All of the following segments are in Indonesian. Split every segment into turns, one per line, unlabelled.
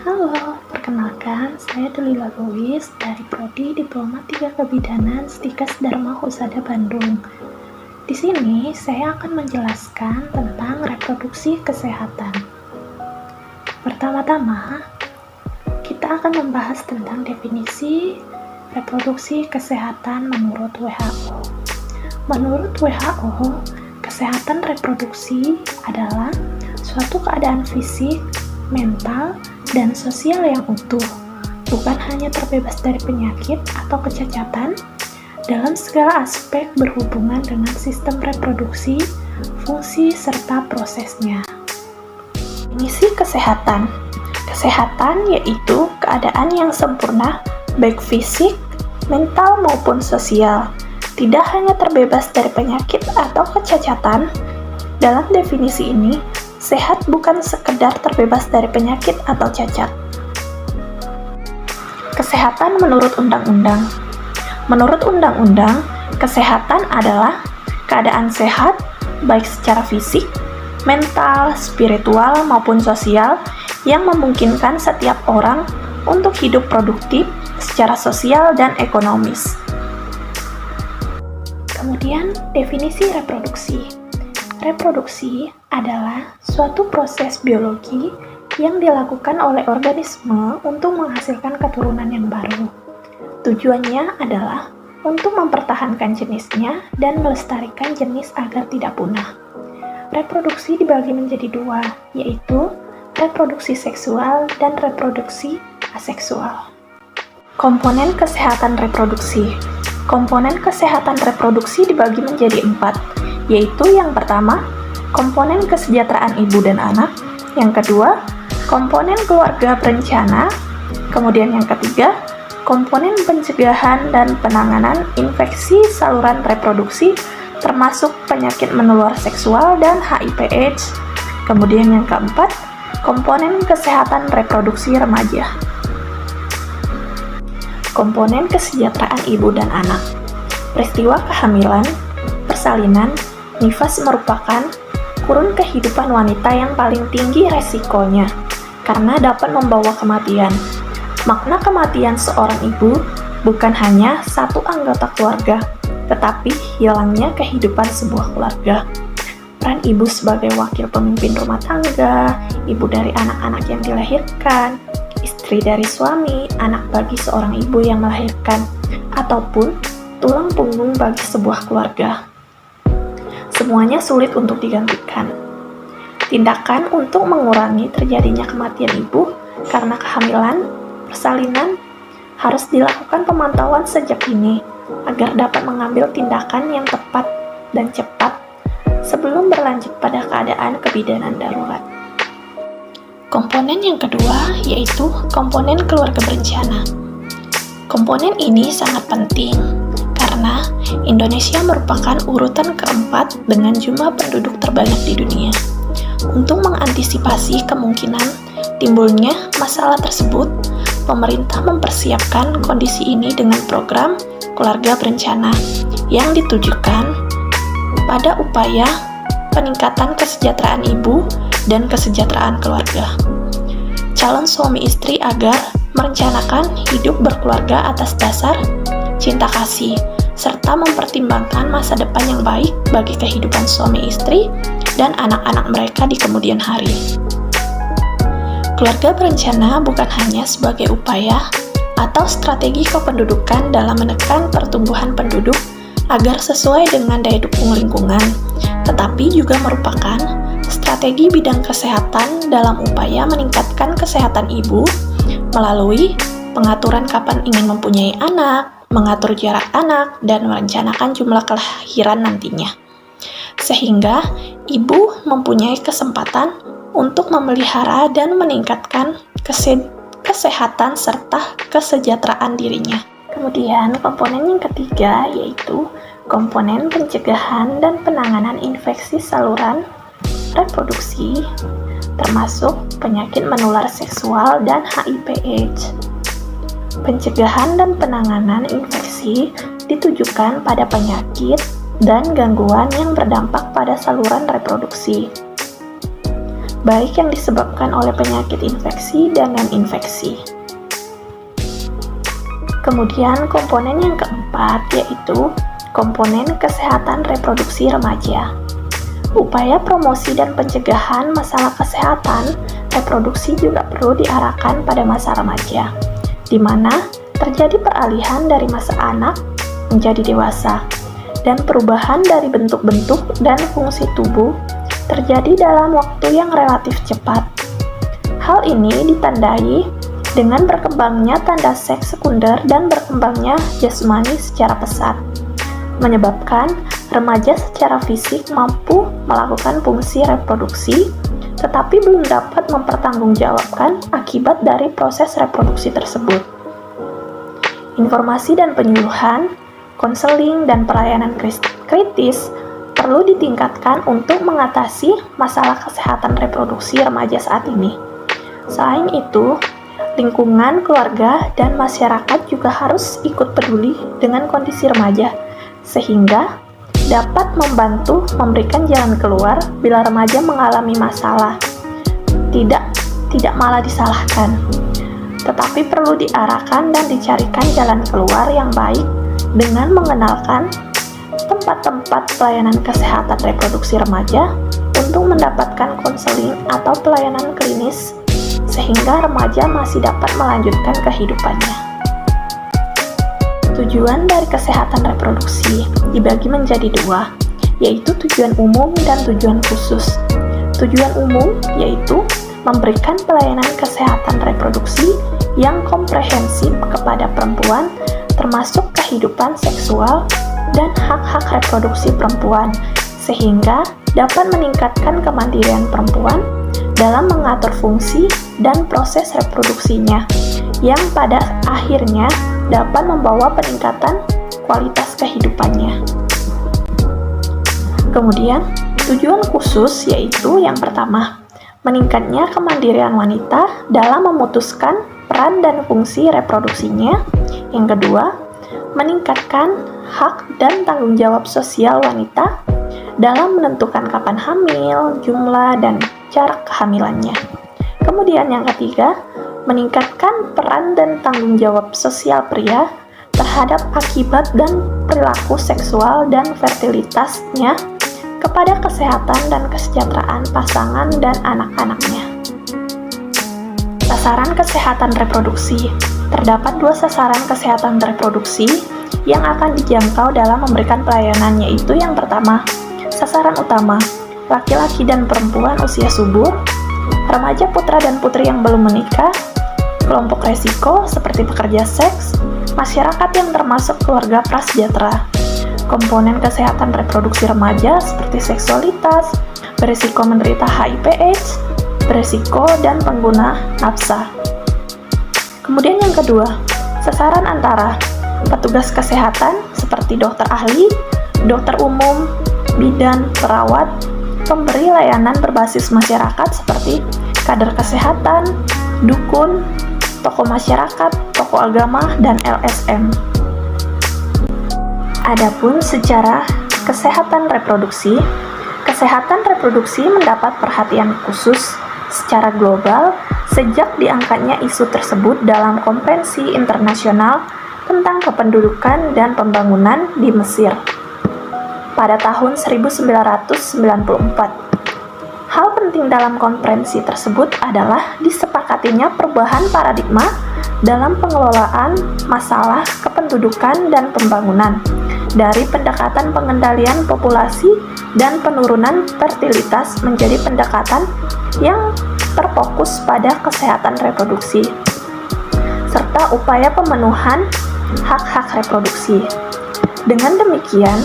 Halo, perkenalkan saya Delila Louis dari Prodi Diploma 3 Kebidanan Stikes Dharma Husada Bandung. Di sini saya akan menjelaskan tentang reproduksi kesehatan. Pertama-tama, kita akan membahas tentang definisi reproduksi kesehatan menurut WHO. Menurut WHO, kesehatan reproduksi adalah suatu keadaan fisik, mental, dan sosial yang utuh, bukan hanya terbebas dari penyakit atau kecacatan dalam segala aspek berhubungan dengan sistem reproduksi, fungsi, serta prosesnya. Definisi kesehatan. Kesehatan yaitu keadaan yang sempurna, baik fisik, mental maupun sosial, tidak hanya terbebas dari penyakit atau kecacatan. Dalam definisi ini, sehat bukan sekedar terbebas dari penyakit atau cacat. Kesehatan menurut undang-undang. Menurut undang-undang, kesehatan adalah keadaan sehat baik secara fisik, mental, spiritual maupun sosial yang memungkinkan setiap orang untuk hidup produktif secara sosial dan ekonomis. Kemudian, definisi reproduksi. Reproduksi adalah suatu proses biologi yang dilakukan oleh organisme untuk menghasilkan keturunan yang baru. Tujuannya adalah untuk mempertahankan jenisnya dan melestarikan jenis agar tidak punah. Reproduksi dibagi menjadi dua, yaitu reproduksi seksual dan reproduksi aseksual. Komponen kesehatan reproduksi. Komponen kesehatan reproduksi dibagi menjadi 4, yaitu yang pertama, komponen kesejahteraan ibu dan anak, yang kedua, komponen keluarga berencana, kemudian yang ketiga, komponen pencegahan dan penanganan infeksi saluran reproduksi termasuk penyakit menular seksual dan HIV/AIDS, kemudian yang keempat, komponen kesehatan reproduksi remaja. Komponen kesejahteraan ibu dan anak. Peristiwa kehamilan, persalinan, nifas merupakan kurun kehidupan wanita yang paling tinggi resikonya karena dapat membawa kematian. Makna kematian seorang ibu bukan hanya satu anggota keluarga, tetapi hilangnya kehidupan sebuah keluarga. Peran ibu sebagai wakil pemimpin rumah tangga, ibu dari anak-anak yang dilahirkan, istri dari suami, anak bagi seorang ibu yang melahirkan, ataupun tulang punggung bagi sebuah keluarga. Semuanya sulit untuk digantikan. Tindakan untuk mengurangi terjadinya kematian ibu karena kehamilan, persalinan, harus dilakukan pemantauan sejak dini agar dapat mengambil tindakan yang tepat dan cepat sebelum berlanjut pada keadaan kebidanan darurat. Komponen yang kedua yaitu komponen keluarga berencana. Komponen ini sangat penting karena Indonesia merupakan urutan keempat dengan jumlah penduduk terbanyak di dunia. Untuk mengantisipasi kemungkinan timbulnya masalah tersebut, pemerintah mempersiapkan kondisi ini dengan program keluarga berencana yang ditujukan pada upaya peningkatan kesejahteraan ibu dan kesejahteraan keluarga. Calon suami istri agar merencanakan hidup berkeluarga atas dasar cinta kasih, serta mempertimbangkan masa depan yang baik bagi kehidupan suami istri dan anak-anak mereka di kemudian hari. Keluarga berencana bukan hanya sebagai upaya atau strategi kependudukan dalam menekan pertumbuhan penduduk agar sesuai dengan daya dukung lingkungan, tetapi juga merupakan strategi bidang kesehatan dalam upaya meningkatkan kesehatan ibu melalui pengaturan kapan ingin mempunyai anak, mengatur jarak anak, dan merencanakan jumlah kelahiran nantinya. Sehingga ibu mempunyai kesempatan untuk memelihara dan meningkatkan kesehatan serta kesejahteraan dirinya. Kemudian komponen yang ketiga yaitu komponen pencegahan dan penanganan infeksi saluran reproduksi termasuk penyakit menular seksual dan HIV/AIDS. Pencegahan dan penanganan infeksi ditujukan pada penyakit dan gangguan yang berdampak pada saluran reproduksi. baik yang disebabkan oleh penyakit infeksi dan non-infeksi. Kemudian komponen yang keempat yaitu komponen kesehatan reproduksi remaja. Upaya promosi dan pencegahan masalah kesehatan reproduksi juga perlu diarahkan pada masa remaja, di mana terjadi peralihan dari masa anak menjadi dewasa, dan perubahan dari bentuk-bentuk dan fungsi tubuh terjadi dalam waktu yang relatif cepat. Hal ini ditandai dengan berkembangnya tanda seks sekunder dan berkembangnya jasmani secara pesat, menyebabkan remaja secara fisik mampu melakukan fungsi reproduksi, tetapi belum dapat mempertanggungjawabkan akibat dari proses reproduksi tersebut. Informasi dan penyuluhan, konseling, dan pelayanan kritis perlu ditingkatkan untuk mengatasi masalah kesehatan reproduksi remaja saat ini. Selain itu, lingkungan, keluarga, dan masyarakat juga harus ikut peduli dengan kondisi remaja, sehingga dapat membantu memberikan jalan keluar bila remaja mengalami masalah. Tidak malah disalahkan, tetapi perlu diarahkan dan dicarikan jalan keluar yang baik dengan mengenalkan tempat-tempat pelayanan kesehatan reproduksi remaja untuk mendapatkan konseling atau pelayanan klinis sehingga remaja masih dapat melanjutkan kehidupannya. Tujuan dari kesehatan reproduksi dibagi menjadi dua, yaitu tujuan umum dan tujuan khusus. Tujuan umum yaitu memberikan pelayanan kesehatan reproduksi yang komprehensif kepada perempuan, termasuk kehidupan seksual dan hak-hak reproduksi perempuan, sehingga dapat meningkatkan kemandirian perempuan dalam mengatur fungsi dan proses reproduksinya, yang pada akhirnya dapat membawa peningkatan kualitas kehidupannya. Kemudian, tujuan khusus yaitu yang pertama, meningkatnya kemandirian wanita dalam memutuskan peran dan fungsi reproduksinya. Yang kedua, meningkatkan hak dan tanggung jawab sosial wanita dalam menentukan kapan hamil, jumlah, dan jarak kehamilannya. Kemudian yang ketiga, meningkatkan peran dan tanggung jawab sosial pria terhadap akibat dan perilaku seksual dan fertilitasnya kepada kesehatan dan kesejahteraan pasangan dan anak-anaknya. Sasaran kesehatan reproduksi. Terdapat dua sasaran kesehatan reproduksi yang akan dijangkau dalam memberikan pelayanan, yaitu yang pertama, sasaran utama, laki-laki dan perempuan usia subur, remaja putra dan putri yang belum menikah, kelompok resiko seperti pekerja seks, masyarakat yang termasuk keluarga prasejahtera, komponen kesehatan reproduksi remaja seperti seksualitas, berisiko menderita HIV/AIDS, berisiko dan pengguna nafsa. Kemudian yang kedua, sasaran antara petugas kesehatan seperti dokter ahli, dokter umum, bidan, perawat, pemberi layanan berbasis masyarakat seperti kader kesehatan, dukun, tokoh masyarakat, tokoh agama, dan LSM. Adapun secara kesehatan reproduksi mendapat perhatian khusus secara global sejak diangkatnya isu tersebut dalam Konvensi Internasional tentang Kependudukan dan Pembangunan di Mesir pada tahun 1994. Hal penting dalam konferensi tersebut adalah disepakatinya perubahan paradigma dalam pengelolaan masalah kependudukan dan pembangunan dari pendekatan pengendalian populasi dan penurunan fertilitas menjadi pendekatan yang terfokus pada kesehatan reproduksi serta upaya pemenuhan hak-hak reproduksi. Dengan demikian,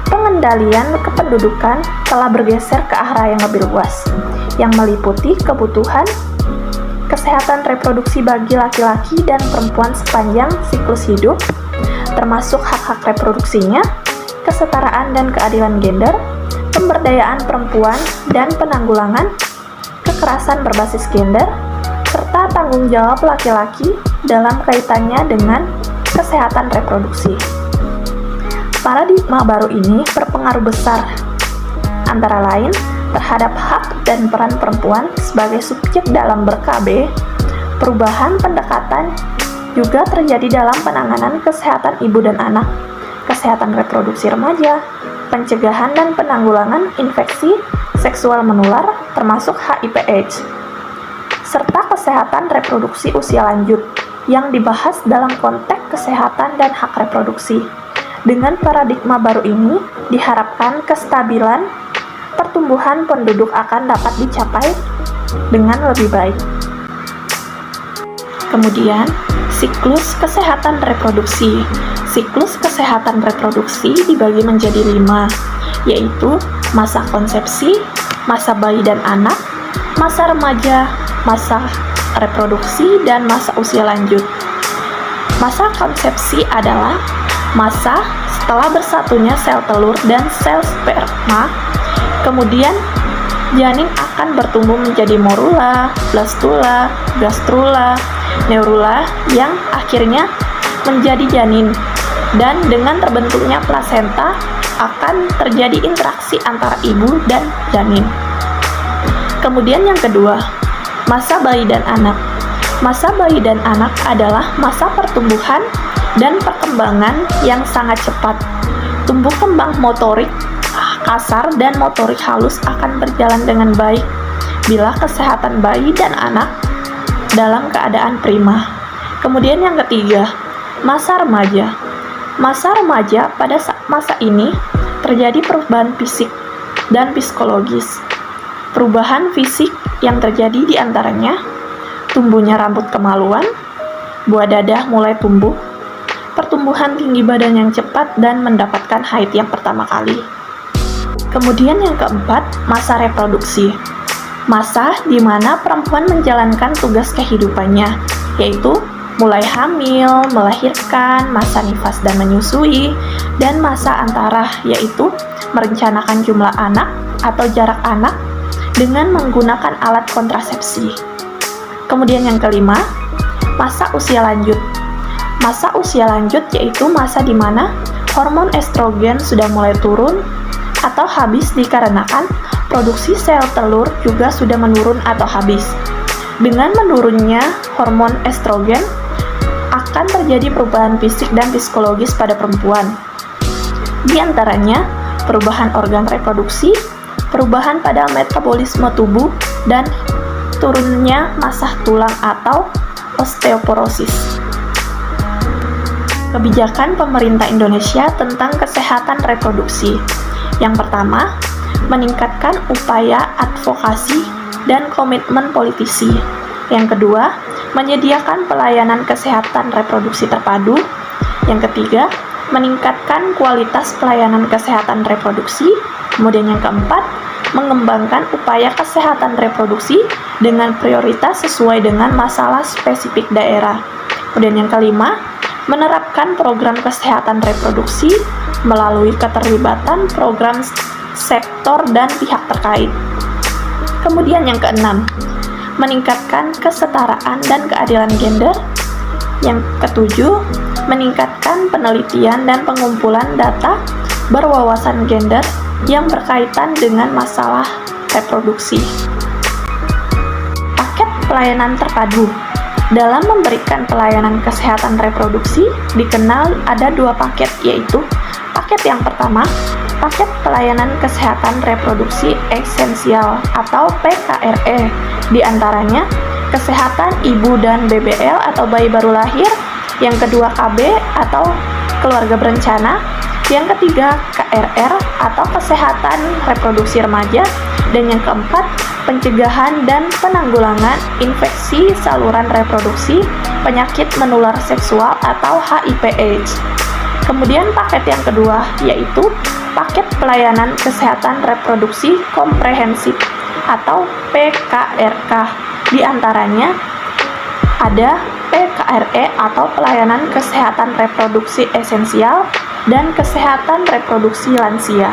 pengendalian kependudukan telah bergeser ke arah yang lebih luas, yang meliputi kebutuhan kesehatan reproduksi bagi laki-laki dan perempuan sepanjang siklus hidup, termasuk hak-hak reproduksinya, kesetaraan dan keadilan gender, pemberdayaan perempuan dan penanggulangan kekerasan berbasis gender, serta tanggung jawab laki-laki dalam kaitannya dengan kesehatan reproduksi. Paradigma baru ini berpengaruh besar, antara lain terhadap hak dan peran perempuan sebagai subjek dalam ber-KB, perubahan pendekatan juga terjadi dalam penanganan kesehatan ibu dan anak, kesehatan reproduksi remaja, pencegahan dan penanggulangan infeksi seksual menular termasuk HIV/AIDS, serta kesehatan reproduksi usia lanjut yang dibahas dalam konteks kesehatan dan hak reproduksi. Dengan paradigma baru ini, diharapkan kestabilan pertumbuhan penduduk akan dapat dicapai dengan lebih baik. Kemudian, siklus kesehatan reproduksi. Siklus kesehatan reproduksi dibagi menjadi 5, yaitu masa konsepsi, masa bayi dan anak, masa remaja, masa reproduksi, dan masa usia lanjut. Masa konsepsi adalah masa setelah bersatunya sel telur dan sel sperma, kemudian janin akan bertumbuh menjadi morula, blastula, gastrula, neurula yang akhirnya menjadi janin, dan dengan terbentuknya plasenta akan terjadi interaksi antara ibu dan janin. Kemudian yang kedua, masa bayi dan anak. Masa bayi dan anak adalah masa pertumbuhan dan perkembangan yang sangat cepat. Tumbuh kembang motorik kasar dan motorik halus akan berjalan dengan baik bila kesehatan bayi dan anak dalam keadaan prima. Kemudian yang ketiga, masa remaja. Masa remaja, pada masa ini terjadi perubahan fisik dan psikologis. Perubahan fisik yang terjadi diantaranya tumbuhnya rambut kemaluan, buah dadah mulai tumbuh, pertumbuhan tinggi badan yang cepat, dan mendapatkan haid yang pertama kali. Kemudian yang keempat, masa reproduksi. Masa di mana perempuan menjalankan tugas kehidupannya, yaitu mulai hamil, melahirkan, masa nifas dan menyusui, dan masa antara, yaitu merencanakan jumlah anak atau jarak anak dengan menggunakan alat kontrasepsi. Kemudian yang kelima, masa usia lanjut. Masa usia lanjut yaitu masa di mana hormon estrogen sudah mulai turun atau habis dikarenakan produksi sel telur juga sudah menurun atau habis. Dengan menurunnya hormon estrogen akan terjadi perubahan fisik dan psikologis pada perempuan. Di antaranya, perubahan organ reproduksi, perubahan pada metabolisme tubuh, dan turunnya massa tulang atau osteoporosis. Kebijakan pemerintah Indonesia tentang kesehatan reproduksi. Yang pertama, meningkatkan upaya advokasi dan komitmen politisi. Yang kedua, menyediakan pelayanan kesehatan reproduksi terpadu. Yang ketiga, meningkatkan kualitas pelayanan kesehatan reproduksi. Kemudian yang keempat, mengembangkan upaya kesehatan reproduksi dengan prioritas sesuai dengan masalah spesifik daerah. Kemudian yang kelima, menerapkan program kesehatan reproduksi melalui keterlibatan program sektor dan pihak terkait. Kemudian yang keenam, meningkatkan kesetaraan dan keadilan gender. Yang ketujuh, meningkatkan penelitian dan pengumpulan data berwawasan gender yang berkaitan dengan masalah reproduksi. Paket pelayanan terpadu. Dalam memberikan pelayanan kesehatan reproduksi, dikenal ada 2 paket, yaitu paket yang pertama, paket pelayanan kesehatan reproduksi esensial atau PKRE, di antaranya kesehatan ibu dan BBL atau bayi baru lahir, yang kedua KB atau keluarga berencana, yang ketiga KRR atau kesehatan reproduksi remaja, dan yang keempat pencegahan dan penanggulangan infeksi saluran reproduksi, penyakit menular seksual atau HIV/AIDS. Kemudian paket yang kedua yaitu paket pelayanan kesehatan reproduksi komprehensif atau PKRK. Di antaranya ada PKRE atau pelayanan kesehatan reproduksi esensial dan kesehatan reproduksi lansia.